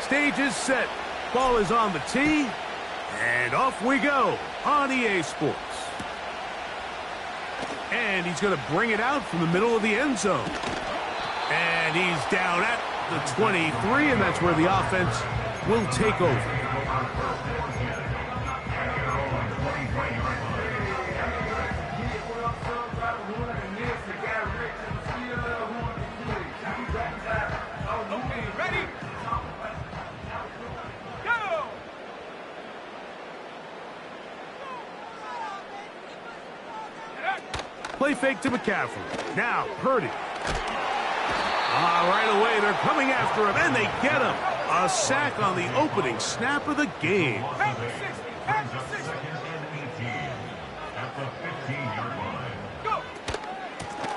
stage is set. Ball is on the tee, and off we go on EA Sports. And he's going to bring it out from the middle of the end zone. And he's down at the 23, and that's where the offense will take over. Play fake to McCaffrey. Now, Purdy. Right away, they're coming after him, and they get him. A sack on the opening snap of the game.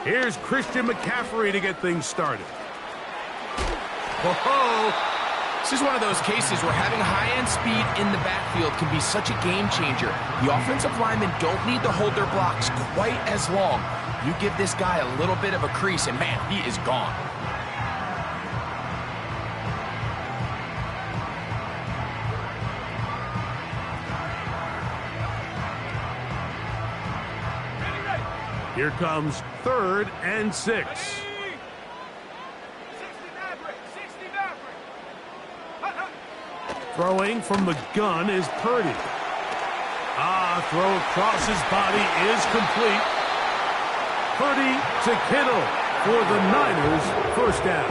Here's Christian McCaffrey to get things started. Whoa! This is one of those cases where having high-end speed in the backfield can be such a game changer. The offensive linemen don't need to hold their blocks quite as long. You give this guy a little bit of a crease, and man, he is gone. Here comes 3rd and 6. Throwing from the gun is Purdy. Throw across his body is complete. Purdy to Kittle for the Niners, first down.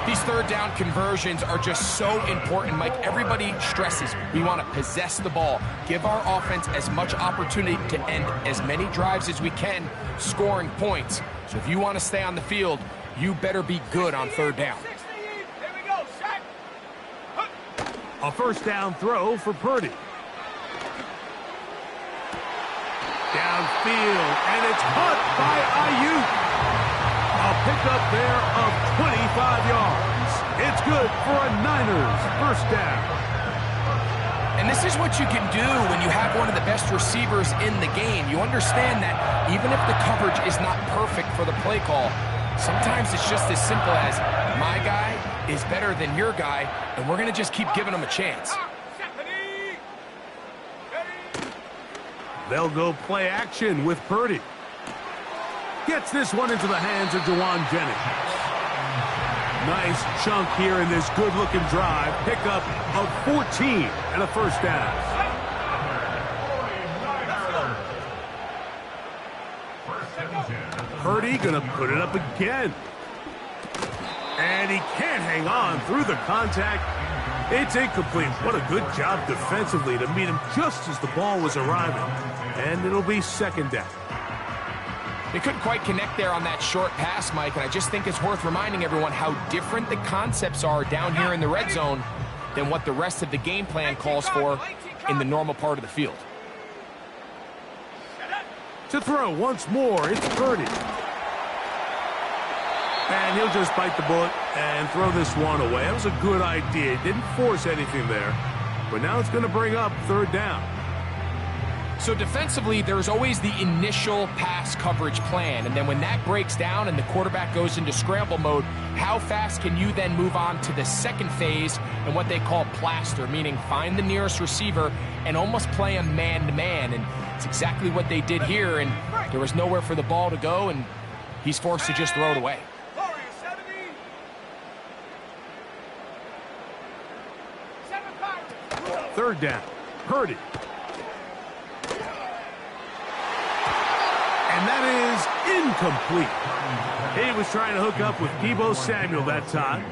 These third down conversions are just so important, Mike. Everybody stresses we want to possess the ball, give our offense as much opportunity to end as many drives as we can, scoring points. So if you want to stay on the field, you better be good on third down. A first down throw for Purdy. Downfield, and it's caught by Ayuk. A pickup there of 25 yards. It's good for a Niners first down. And this is what you can do when you have one of the best receivers in the game. You understand that even if the coverage is not perfect for the play call, sometimes it's just as simple as my guy is better than your guy, and we're going to just keep giving him a chance. They'll go play action with Purdy. Gets this one into the hands of Jawan Jennings. Nice chunk here in this good-looking drive. Pickup of 14 and a first down. Purdy going to put it up again. And he can't hang on through the contact. It's incomplete. What a good job defensively to meet him just as the ball was arriving. And it'll be second down. They couldn't quite connect there on that short pass, Mike, and I just think it's worth reminding everyone how different the concepts are down here in the red zone than what the rest of the game plan calls for in the normal part of the field. To throw once more, it's Purdy. And he'll just bite the bullet and throw this one away. That was a good idea. Didn't force anything there. But now it's going to bring up third down. So defensively, there's always the initial pass coverage plan. And then when that breaks down and the quarterback goes into scramble mode, how fast can you then move on to the second phase and what they call plaster, meaning find the nearest receiver and almost play him man-to-man. And it's exactly what they did here. And there was nowhere for the ball to go, and he's forced to just throw it away. Third down, Purdy. And that is incomplete. He was trying to hook up with Deebo Samuel that time.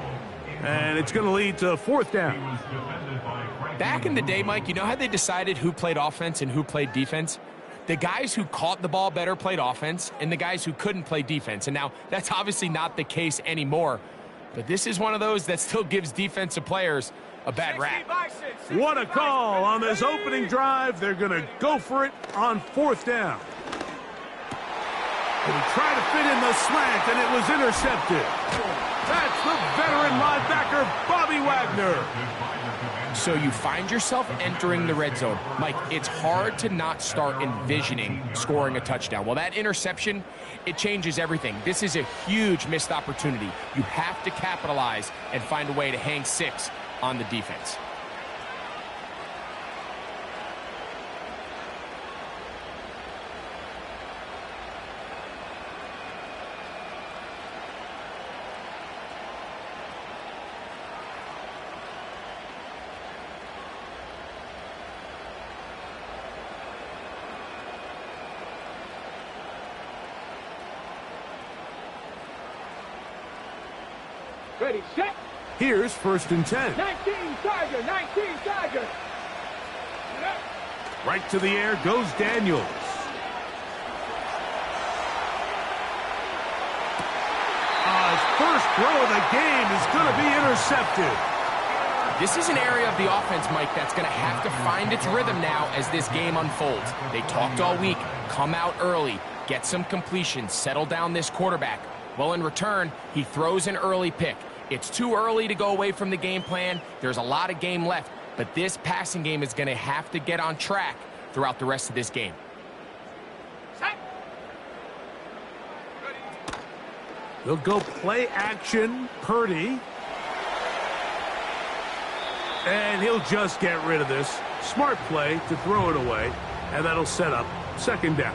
And it's going to lead to fourth down. Back in the day, Mike, you know how they decided who played offense and who played defense? The guys who caught the ball better played offense, and the guys who couldn't play defense. And now, that's obviously not the case anymore. But this is one of those that still gives defensive players a bad rap. What a call on this opening drive. They're going to go for it on fourth down. And he tried to fit in the slant, and it was intercepted. That's the veteran linebacker, Bobby Wagner. So you find yourself entering the red zone. Mike, it's hard to not start envisioning scoring a touchdown. Well, that interception, it changes everything. This is a huge missed opportunity. You have to capitalize and find a way to hang 6 on the defense. Ready, set. Here's 1st and 10. 19 Tiger, 19 Tiger. Right to the air goes Daniels. His first throw of the game is going to be intercepted. This is an area of the offense, Mike, that's going to have to find its rhythm now as this game unfolds. They talked all week, come out early, get some completions, settle down this quarterback. Well, in return, he throws an early pick. It's too early to go away from the game plan. There's a lot of game left, but this passing game is going to have to get on track throughout the rest of this game. They'll go play action, Purdy. And he'll just get rid of this. Smart play to throw it away, and that'll set up 2nd down.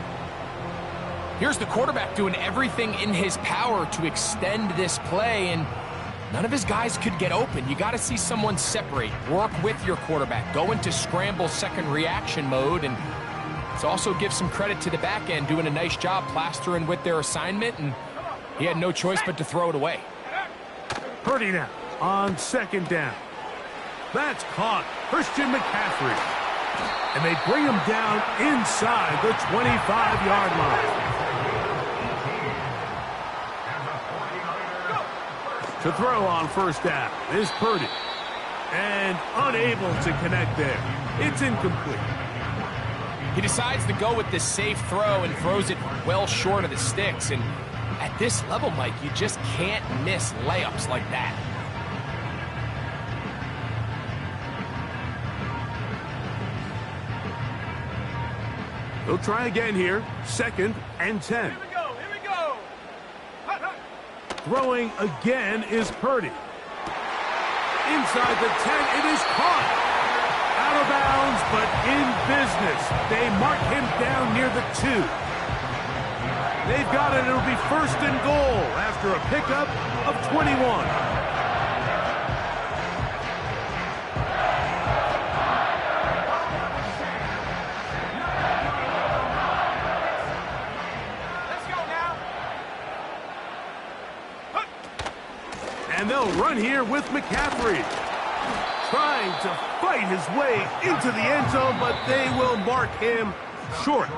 Here's the quarterback doing everything in his power to extend this play, and none of his guys could get open. You got to see someone separate, work with your quarterback, go into scramble second reaction mode, and let's also give some credit to the back end doing a nice job plastering with their assignment, and he had no choice but to throw it away. Purdy now on 2nd down. That's caught. Christian McCaffrey. And they bring him down inside the 25-yard line. To throw on 1st down is Purdy. And unable to connect there. It's incomplete. He decides to go with this safe throw and throws it well short of the sticks. And at this level, Mike, you just can't miss layups like that. They'll try again here. 2nd and 10. Here we go, here we go. Hut, hut. Throwing again is Purdy. Inside the 10, it is caught. Out of bounds, but in business. They mark him down near the 2. They've got it. It'll be 1st and goal after a pickup of 21. And they'll run here with McCaffrey. Trying to fight his way into the end zone, but they will mark him short.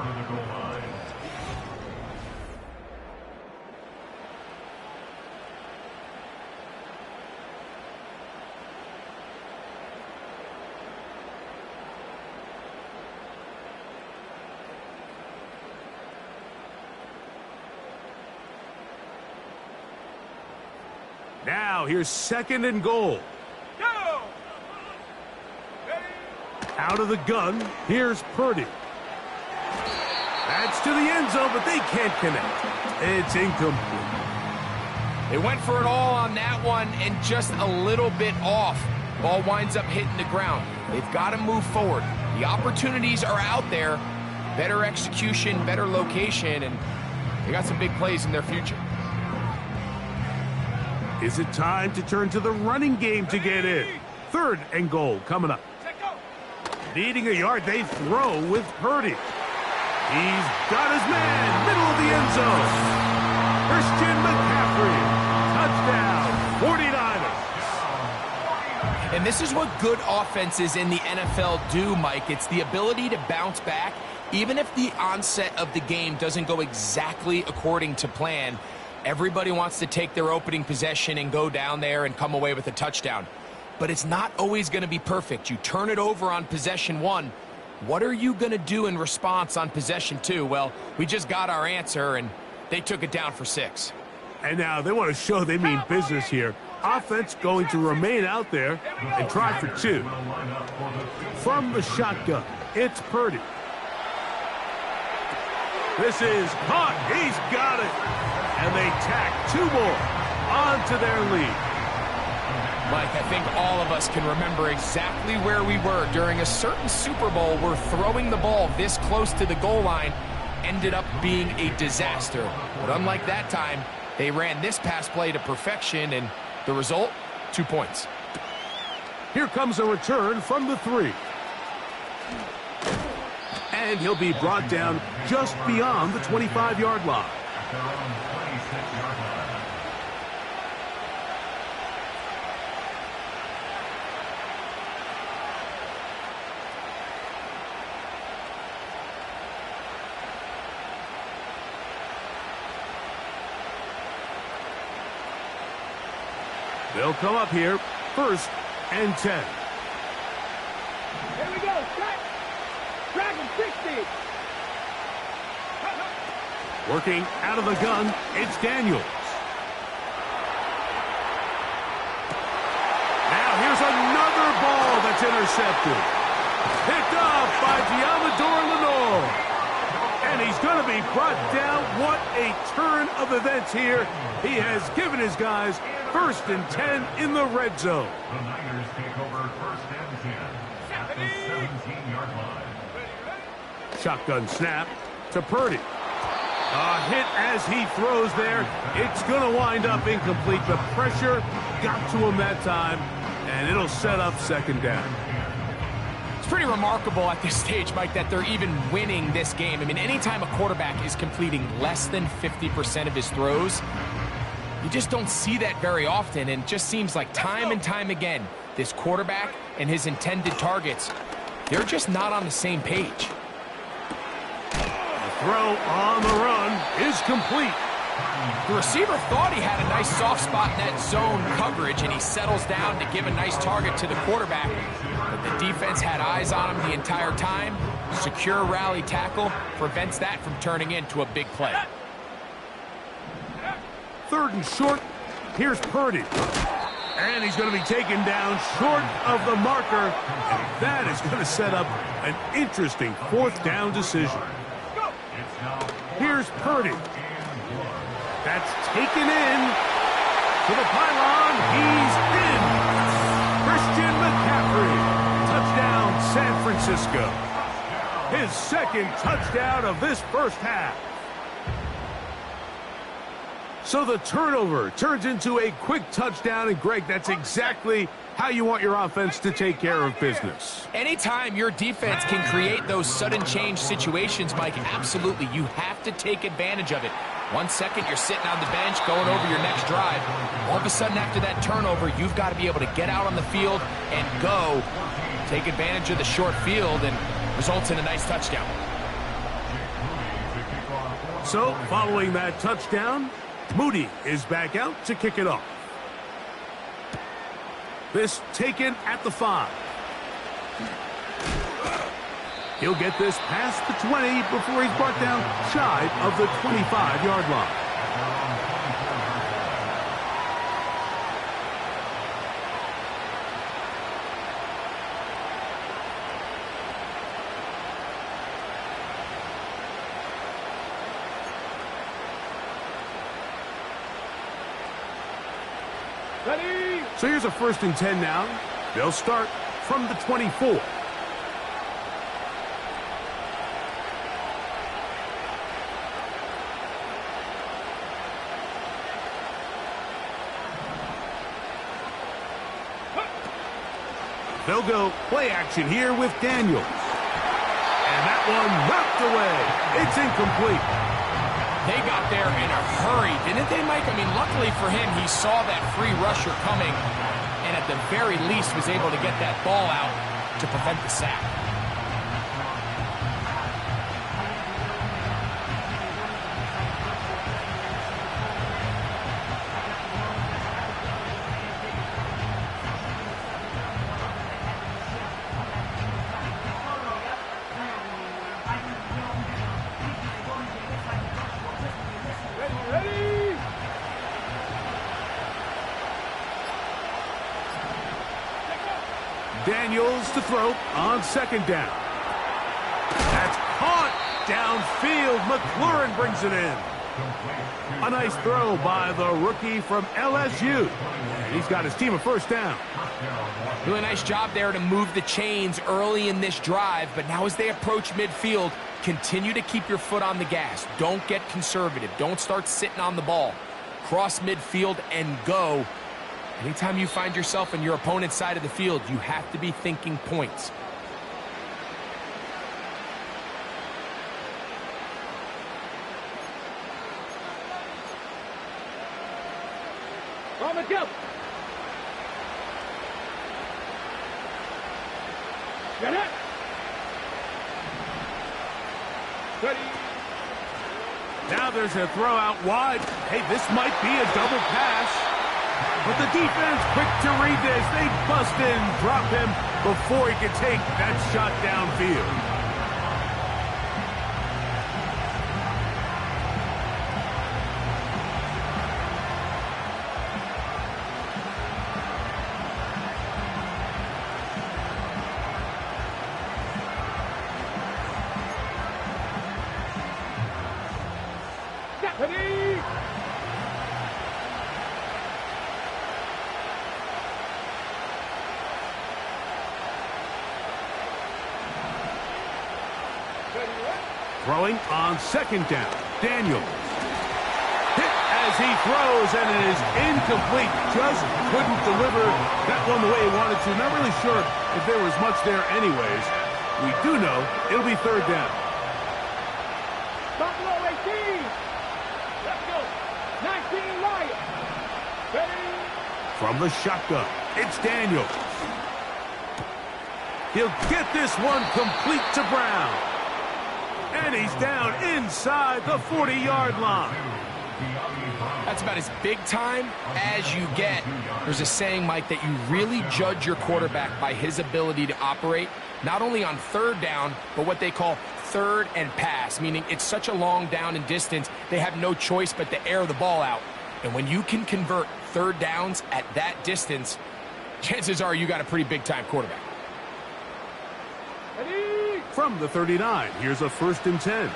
Now, here's 2nd and goal. Go! Out of the gun, here's Purdy. That's to the end zone, but they can't connect. It's incomplete. They went for it all on that one and just a little bit off. Ball winds up hitting the ground. They've got to move forward. The opportunities are out there. Better execution, better location, and they got some big plays in their future. Is it time to turn to the running game to get in? 3rd and goal coming up. Needing a yard, they throw with Purdy. He's got his man, middle of the end zone. Christian McCaffrey, touchdown, 49ers. And this is what good offenses in the NFL do, Mike. It's the ability to bounce back, even if the onset of the game doesn't go exactly according to plan. Everybody wants to take their opening possession and go down there and come away with a touchdown. But it's not always going to be perfect. You turn it over on possession 1. What are you going to do in response on possession 2? Well, we just got our answer, and they took it down for 6. And now they want to show they mean business here. Offense going to remain out there and try for two. From the shotgun, it's Purdy. This is caught. He's got it. And they tack two more onto their lead. Mike, I think all of us can remember exactly where we were during a certain Super Bowl where throwing the ball this close to the goal line ended up being a disaster. But unlike that time, they ran this pass play to perfection, and the result, 2 points. Here comes a return from the 3. And he'll be brought down just beyond the 25-yard line. They'll come up here, 1st and 10. Here we go, set. Dragon 60. Working out of the gun, it's Daniels. Now here's another ball that's intercepted. Picked up by Diamador Lenore. And he's going to be brought down. What a turn of events here. He has given his guys 1st and 10 in the red zone. The Niners take over 1st and 10 at the 17-yard line. Shotgun snap to Purdy. A hit as he throws there. It's going to wind up incomplete. The pressure got to him that time, and it'll set up 2nd down. It's pretty remarkable at this stage, Mike, that they're even winning this game. I mean, anytime a quarterback is completing less than 50% of his throws, you just don't see that very often, and it just seems like time and time again, this quarterback and his intended targets, they're just not on the same page. The throw on the run is complete. The receiver thought he had a nice soft spot in that zone coverage, and he settles down to give a nice target to the quarterback. But the defense had eyes on him the entire time. Secure rally tackle prevents that from turning into a big play. 3rd and short. Here's Purdy. And he's going to be taken down short of the marker. And that is going to set up an interesting 4th down decision. Here's Purdy. That's taken in to the pylon. He's in. Christian McCaffrey. Touchdown, San Francisco. His 2nd touchdown of this 1st half. So the turnover turns into a quick touchdown, and Greg, that's exactly how you want your offense to take care of business. Anytime your defense can create those sudden change situations, Mike, absolutely, you have to take advantage of it. 1 second, you're sitting on the bench going over your next drive. All of a sudden, after that turnover, you've got to be able to get out on the field and go. Take advantage of the short field, and results in a nice touchdown. So, following that touchdown, Moody is back out to kick it off. This taken at the 5. He'll get this past the 20 before he's brought down shy of the 25-yard line. Ready? So here's a 1st and 10 now. They'll start from the 24. They'll go play action here with Daniels. And that one knocked away. It's incomplete. They got there in a hurry, didn't they, Mike? I mean, luckily for him, he saw that free rusher coming, and at the very least was able to get that ball out to prevent the sack. Daniels to throw on second down. That's caught downfield. McLaurin brings it in. A nice throw by the rookie from LSU. And he's got his team a first down. Really nice job there to move the chains early in this drive, but now as they approach midfield, continue to keep your foot on the gas. Don't get conservative. Don't start sitting on the ball. Cross midfield and go. Anytime you find yourself on your opponent's side of the field, you have to be thinking points. On the jump. Get it. Ready. Now there's a throw out wide. Hey, this might be a double pass. But the defense quick to read this. They bust in, drop him before he can take that shot downfield. Ready. Throwing on second down. Daniels. Hit as he throws, and it is incomplete. Just couldn't deliver that one the way he wanted to. Not really sure if there was much there anyways. We do know it'll be third down. Buffalo 18. Let's go. 19 Lions. Ready. From the shotgun, it's Daniels. He'll get this one complete to Brown. And he's down inside the 40-yard line. That's about as big time as you get. There's a saying, Mike, that you really judge your quarterback by his ability to operate, not only on third down, but what they call third and pass, meaning it's such a long down and distance, they have no choice but to air the ball out. And when you can convert third downs at that distance, chances are you got a pretty big-time quarterback. Ready. From the 39, here's a 1st and 10.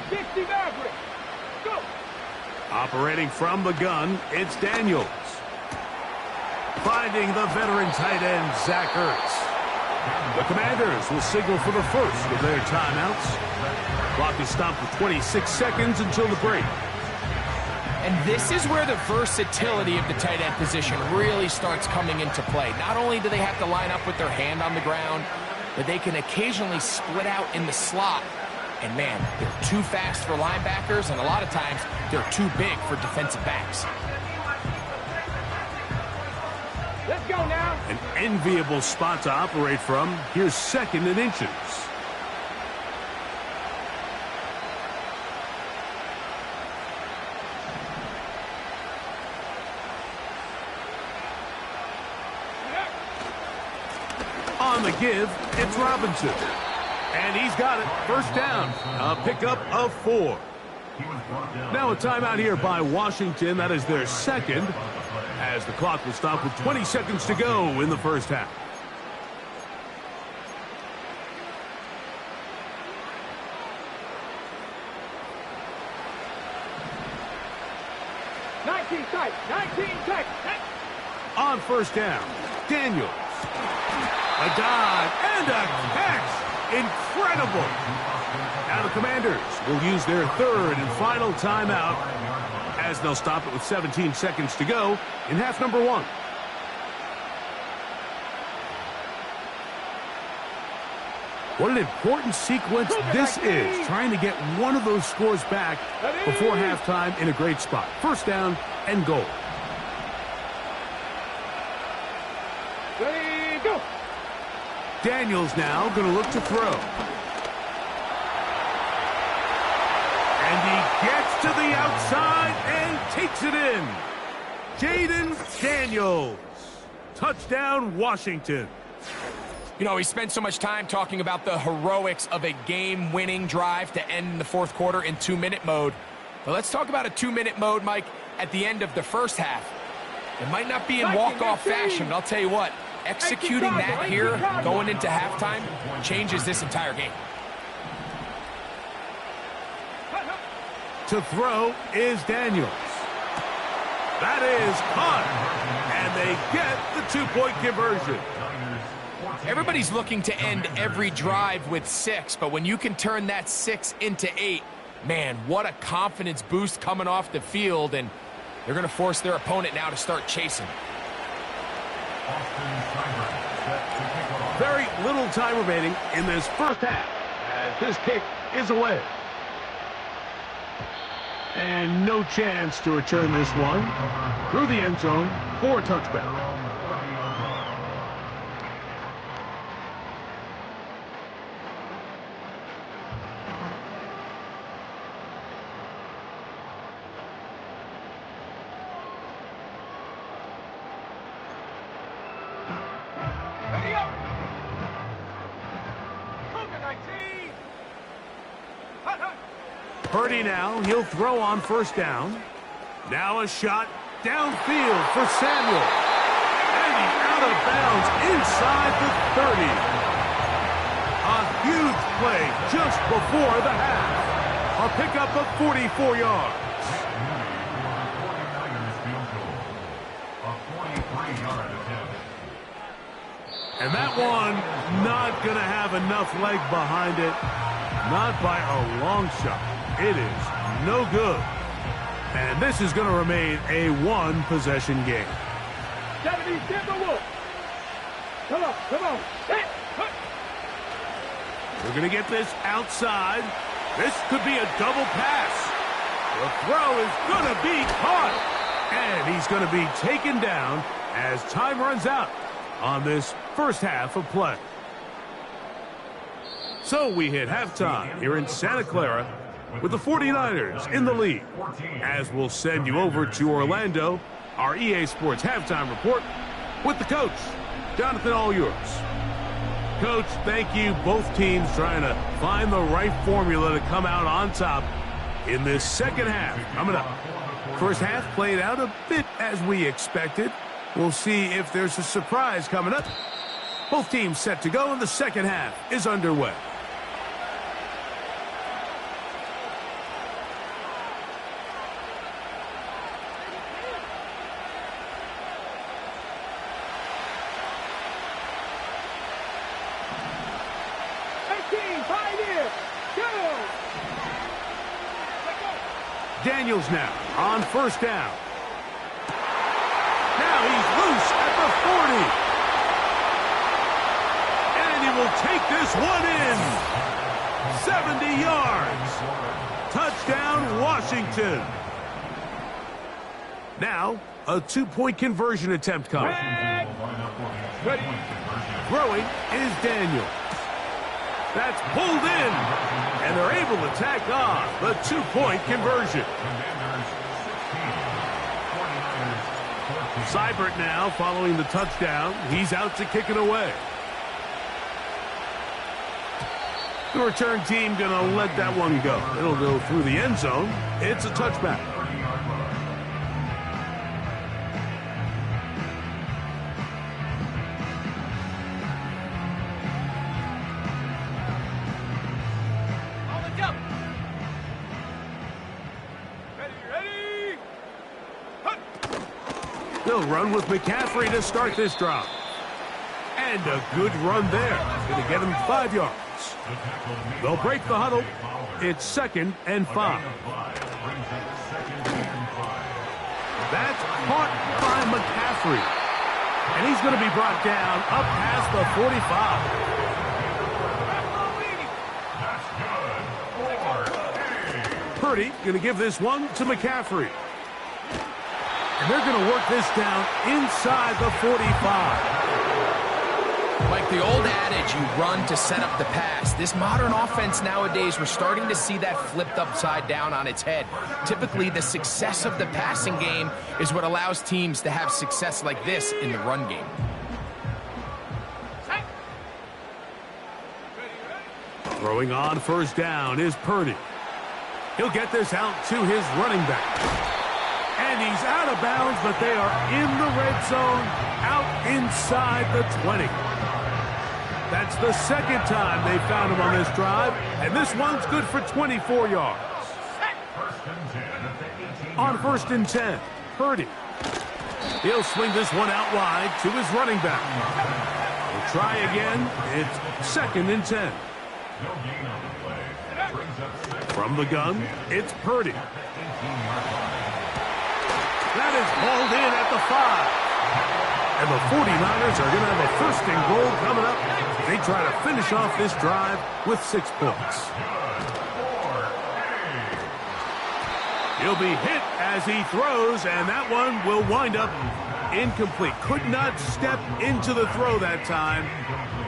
Dixie Maverick. Go. Operating from the gun, it's Daniels. Finding the veteran tight end, Zach Ertz. The Commanders will signal for the first of their timeouts. Clock is stopped for 26 seconds until the break. And this is where the versatility of the tight end position really starts coming into play. Not only do they have to line up with their hand on the ground, but they can occasionally split out in the slot. And man, they're too fast for linebackers, and a lot of times they're too big for defensive backs. Let's go now. An enviable spot to operate from. Here's 2nd and inches. On the give, it's Robinson. And he's got it. First down. A pickup of 4. Now a timeout here by Washington. That is their second, as the clock will stop with 20 seconds to go in the first half. Nineteen tight. On first down, Daniels. A dive and a catch. Incredible. Now the Commanders will use their 3rd and final timeout, as they'll stop it with 17 seconds to go in half number 1. What an important sequence this is, trying to get one of those scores back before halftime in a great spot. First down and goal. Ready, go. Daniels now going to look to throw. And he gets to the outside and takes it in. Jaden Daniels. Touchdown, Washington. You know, we spent so much time talking about the heroics of a game-winning drive to end the 4th quarter in 2-minute mode. But let's talk about a 2-minute mode, Mike, at the end of the first half. It might not be in walk-off fashion, but I'll tell you what, executing that here, going into halftime, changes this entire game. To throw is Daniels. That is caught. And they get the two-point conversion. Everybody's looking to end every drive with 6, but when you can turn that 6 into 8, man, what a confidence boost coming off the field, and they're going to force their opponent now to start chasing. Very little time remaining in this first half as this kick is away. And no chance to return this one through the end zone for a touchback. Purdy now, he'll throw on first down. Now a shot downfield for Samuel. And he's out of bounds inside the 30. A huge play just before the half. A pickup of 44 yards. And that one not going to have enough leg behind it. Not by a long shot. It is no good. And this is going to remain a one-possession game. 70 Timberwolves. Come on, come on. We're going to get this outside. This could be a double pass. The throw is going to be caught. And he's going to be taken down as time runs out on this first half of play. So we hit halftime here in Santa Clara with the 49ers in the lead. As we'll send you over to Orlando, our EA Sports halftime report with the coach, Jonathan, all yours. Coach, thank you. Both teams trying to find the right formula to come out on top in this second half. Coming up, first half played out a bit as we expected. We'll see if there's a surprise coming up. Both teams set to go, and the second half is underway. Daniels now on first down. Now he's loose at the 40. And he will take this one in. 70 yards. Touchdown, Washington. Now, a two-point conversion attempt coming. Throwing is Daniels. That's pulled in, and they're able to tack on the two-point conversion. Seibert now following the touchdown. He's out to kick it away. The return team going to let that one go. It'll go through the end zone. It's a touchback. They'll run with McCaffrey to start this drive. And a good run there. Going to get him 5 yards. They'll break the huddle. It's 2nd and 5. That's caught by McCaffrey. And he's going to be brought down up past the 45. Purdy going to give this one to McCaffrey. And they're going to work this down inside the 45. Like the old adage, you run to set up the pass. This modern offense nowadays, we're starting to see that flipped upside down on its head. Typically, the success of the passing game is what allows teams to have success like this in the run game. Throwing on first down is Purdy. He'll get this out to his running back. And he's out of bounds, but they are in the red zone, out inside the 20. That's the second time they found him on this drive, and this one's good for 24 yards. On 1st and 10, Purdy. He'll swing this one out wide to his running back. We'll try again. It's 2nd and 10. From the gun, it's Purdy. That is hauled in at the 5. And the 49ers are going to have a 1st and goal coming up. They try to finish off this drive with 6 points. He'll be hit as he throws, and that one will wind up incomplete. Could not step into the throw that time.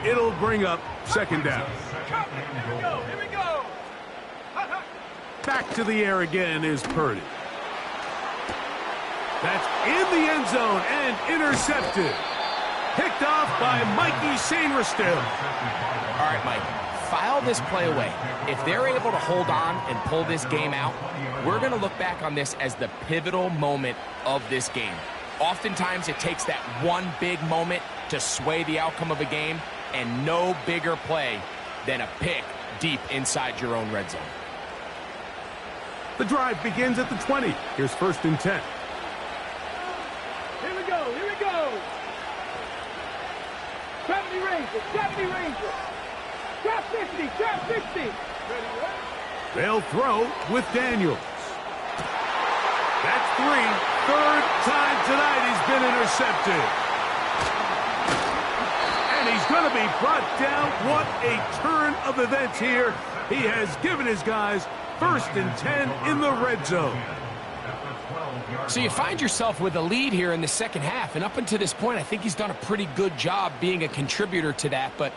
It'll bring up 2nd down. Here we go. Back to the air again is Purdy. That's in the end zone and intercepted. Picked off by Mikey Sainristil. All right, Mike, file this play away. If they're able to hold on and pull this game out, we're going to look back on this as the pivotal moment of this game. Oftentimes, it takes that one big moment to sway the outcome of a game, and no bigger play than a pick deep inside your own red zone. The drive begins at the 20. Here's 1st and 10. Here we go. 70 Rangers. Drop 50. They'll throw with Daniels. That's 3. 3rd time tonight he's been intercepted. And he's going to be brought down. What a turn of events here. He has given his guys 1st and 10 in the red zone. So you find yourself with a lead here in the second half, and up until this point, I think he's done a pretty good job being a contributor to that, but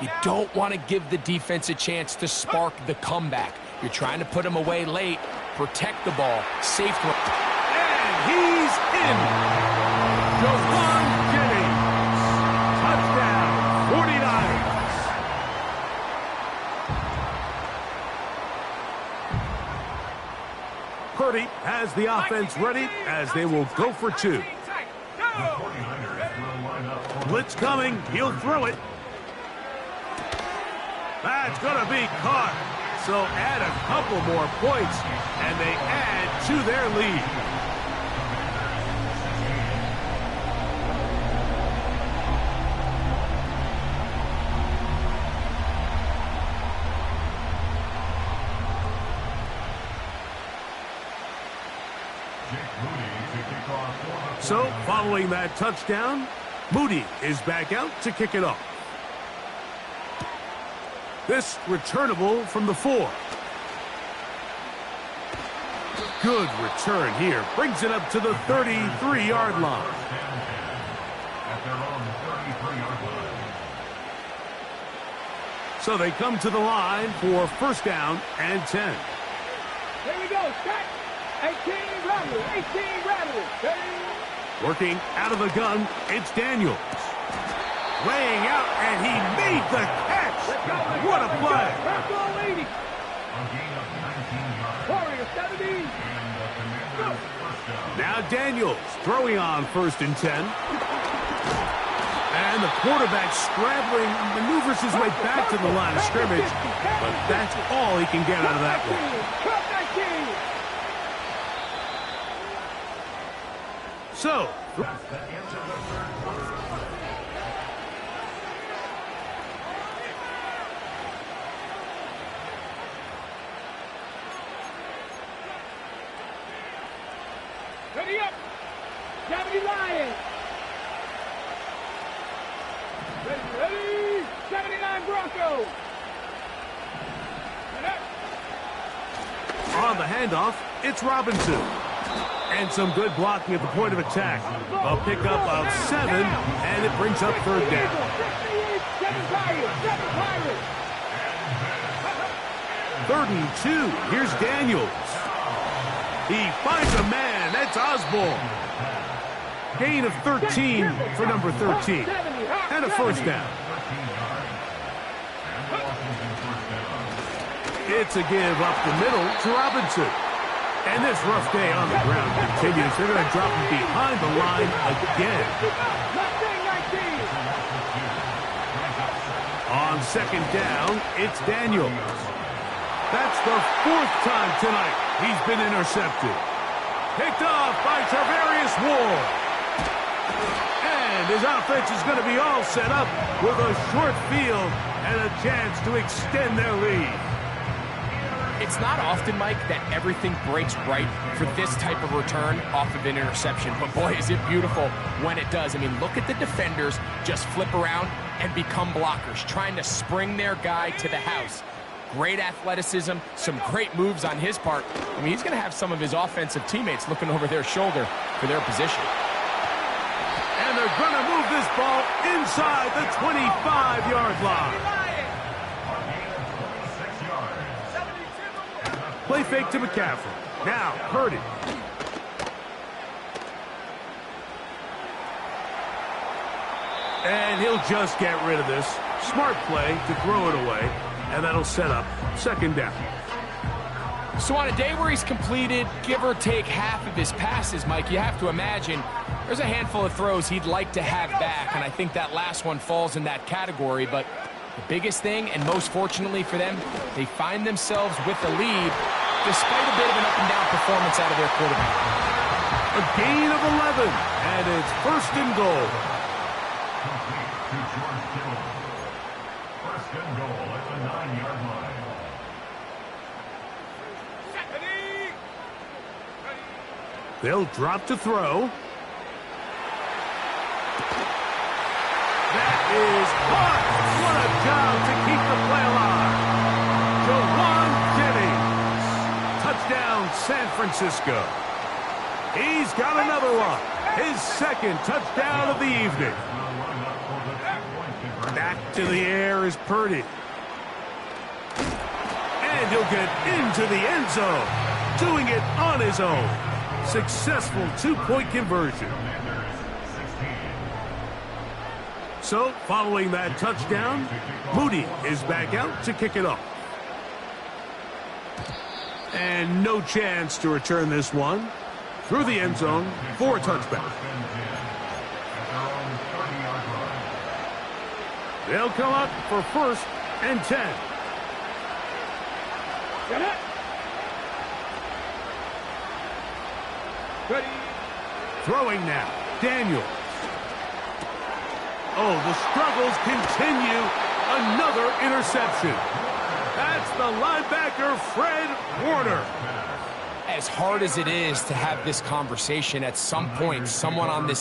you don't want to give the defense a chance to spark the comeback. You're trying to put him away late, protect the ball, safe. And he's in. Jawan Jennings. Touchdown, 49ers. Purdy has the offense ready as they will go for 2. Blitz coming. He'll throw it. That's going to be caught. So add a couple more points, and they add to their lead. So, following that touchdown, Moody is back out to kick it off. This returnable from the 4. Good return here. Brings it up to the 33-yard line. So they come to the line for 1st down and 10. Here we go. Set. 18 rattle. Working out of the gun, it's Daniels. Laying out, and he made the catch. What a play. Now Daniels throwing on 1st and 10. And the quarterback scrambling, maneuvers his way back to the line of scrimmage. But that's all he can get out of that one. So, ready up. 70 Lions. Ready. 79 Broncos. on the handoff, it's Robinson. And some good blocking at the point of attack. A pickup of 7, and it brings up 3rd down. 3rd and 2. Here's Daniels. He finds a man. That's Osborne. Gain of 13 for number 13. And a 1st down. It's a give up the middle to Robinson. And this rough day on the ground continues. They're going to drop him behind the line again. On second down, it's Daniels. That's the 4th time tonight he's been intercepted. Picked off by Tarvarius Ward. And his offense is going to be all set up with a short field and a chance to extend their lead. It's not often, Mike, that everything breaks right for this type of return off of an interception. But boy, is it beautiful when it does. I mean, look at the defenders just flip around and become blockers, trying to spring their guy to the house. Great athleticism, some great moves on his part. I mean, he's going to have some of his offensive teammates looking over their shoulder for their position. And they're going to move this ball inside the 25-yard line. Play fake to McCaffrey. Now, Purdy. And he'll just get rid of this. Smart play to throw it away. And that'll set up second down. So on a day where he's completed, give or take half of his passes, Mike, you have to imagine there's a handful of throws he'd like to have back. And I think that last one falls in that category. But the biggest thing, and most fortunately for them, they find themselves with the lead despite a bit of an up-and-down performance out of their quarterback. A gain of 11, and it's 1st and goal. First and goal at the 9-yard line. They'll drop to throw. That is caught. What a job to keep the play alive. Jawan Jennings. Touchdown, San Francisco. He's got another one. His 2nd touchdown of the evening. Back to the air is Purdy. And he'll get into the end zone. Doing it on his own. Successful 2-point conversion. So, following that touchdown, Moody is back out to kick it off. And no chance to return this one. Through the end zone for a touchback. They'll come up for 1st and 10. Get it. Ready. Throwing now, Daniels. Oh, the struggles continue. Another interception. That's the linebacker, Fred Warner. As hard as it is to have this conversation, at some point, someone on this